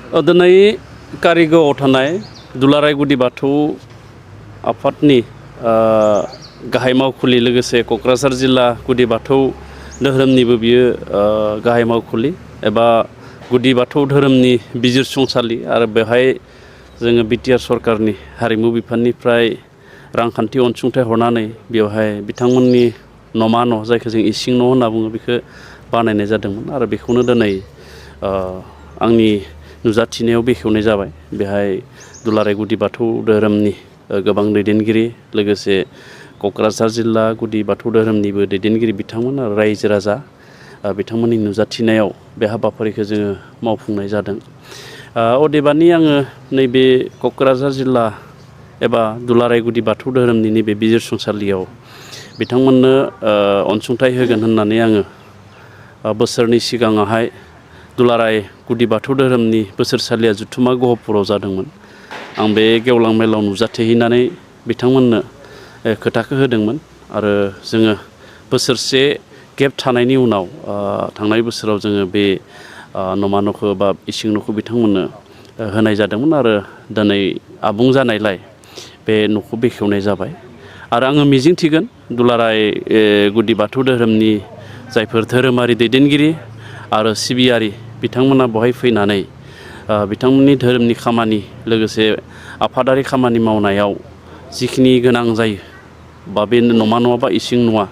दिनै कारिगावआव थानाय दुलाराय गुदि बाथौ आफादनि गाहाय मावखुलि लोगोसे क'क्राझार जिल्ला गुदि बाथौ धोरोमनिबो बियो गाहाय मावखुलि एबा गुदि बाथौ धोरोमनि बिजिरसंसालि आरो बेवहाय जोङो बिटिआर सरकारनि हारिमु बिफाननिफ्राय रांखान्थि अनसुंथाइ हरनानै बेवहाय बिथांमोननि न'मा न' जायखौ जों इसिं न' होनना बुङो बेखौ बानायनाय जादोंमोन आरो बेखौनो दिनै आंनि नुजाथिनायाव बेखेवनाय जाबाय। बेहाय दुलाराय गुदि बाथौ धोरोमनि गोबां दैदेनगिरि लोगोसे क'क्राझार जिल्ला गुदि बाथौ धोरोमनिबो दैदेनगिरि बिथांमोन आरो रायजो राजा बिथांमोननि नुजाथिनायाव बे हाबाफारिखौ जोङो मावफुंनाय जादों। अदेबानि आङो नैबे क'क्राझार जिल्ला एबा दुलाराय गुदि बाथौ धोरोमनि नैबे बिजिरसंसालियाव बिथांमोननो अनसुंथाइ होगोन होननानै आङो बोसोरनि सिगाङावहाय दुलाराय गुदि बाथौ धोरोमनि बोसोरसालिया जुथुमा गहपुराव जादोंमोन। आं बे गेवलां मेलाव नुजाथिहैनानै बिथांमोननो खोथाखौ होदोंमोन आरो जोङो बोसोरसे गेप थानायनि उनाव थांनाय बोसोराव जोङो बे न'मा न'खौ बा इसिं न'खौ बिथांमोननो होनाय जादोंमोन आरो दिनै आबुं जानायलाय बे न'खौ बेखेवनाय जाबाय आरो आङो मिजिंथिगोन दुलाराय गुदि बाथौ धोरोमनि जायफोर धोरोमारि दैदेनगिरि आरो सिबियारि बिथांमोना बेवहाय फैनानै बिथांमोननि धोरोमनि खामानि लोगोसे आफादारि खामानि मावनायाव जिखिनि गोनां जायो बा बे न'मा न'आ बा इसिं न'आ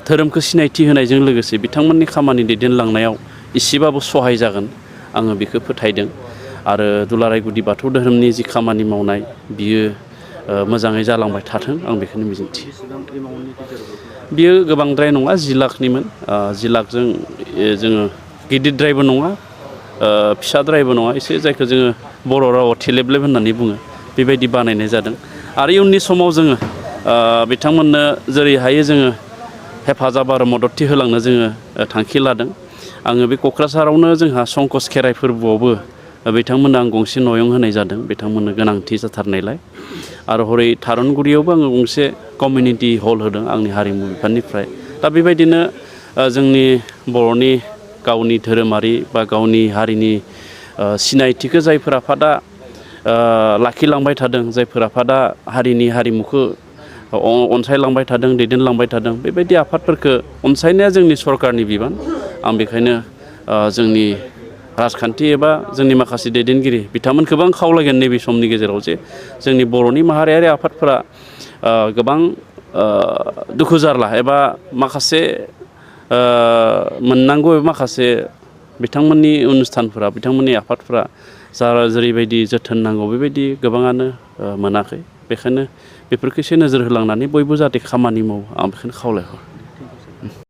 धोरोमखौ सिनायथि होनायजों लोगोसे बिथांमोननि खामानि दैदेनलांनायाव एसेबाबो सहाय जागोन आङो बेखौ फोथायदों आरो दुलाराय गुदि बाथौ धोरोमनि जि खामानि मावनाय बियो मोजाङै जालांबाय थाथों आं बेखौनो मिजिंथियो। बियो गोबांद्राय नङा 10 लाखनिमोन 10 लाखजों जोङो गिदिरद्रायबो नङा फिसाद्रायबो नङा एसे जायखौ जोङो बर' रावाव थेलेबलेब होननानै बुङो बेबायदि बानायनाय जादों आरो इयुननि समाव जोङो बिथांमोननो जेरै हायो जोङो हेफाजाब आरो मददथि होलांनो जोङो थांखि लादों। आङो बे क'क्राझारावनो जोंहा संकस खेराइ फोरबोआवबो बिथांमोननो आं गंसे नयं होनाय जादों बिथांमोननो गोनांथि जाथारनायलाय आरो हरै थारुनगुरियावबो आङो गंसे कमिउनिटि हल होदों आंनि हारिमु बिफाननिफ्राय। दा बेबायदिनो जोंनि बर'नि गावनि धोरोमारि बा गावनि हारिनि सिनायथिखौ जायफोर आफादा लाखिलांबाय थादों जायफोर आफादा हारिनि हारिमुखौ अनसायलांबाय थादों दैदेनलांबाय थादों बेबायदि आफादफोरखौ अनसायनाया जोंनि सरकारनि बिबान। आं बेखायनो जोंनि राजखान्थि एबा जोंनि माखासे दैदेनगिरि बिथांमोनखौबो आं खावलायगोन नैबे समनि गेजेराव जे जोंनि बर'नि माहारियारि आफादफोरा गोबां दुखु जारला एबा माखासे मोननांगौ माखासे बिथांमोननि अनुस्थानफोरा बिथांमोननि आफादफोरा जेरैबायदि जोथोन नांगौ बेबायदि गोबाङानो मोनाखै। बेखायनो बेफोरखौ एसे नोजोर होलांनानै बयबो जाहाथे खामानि मावो आं बेखौनो खावलायहरो।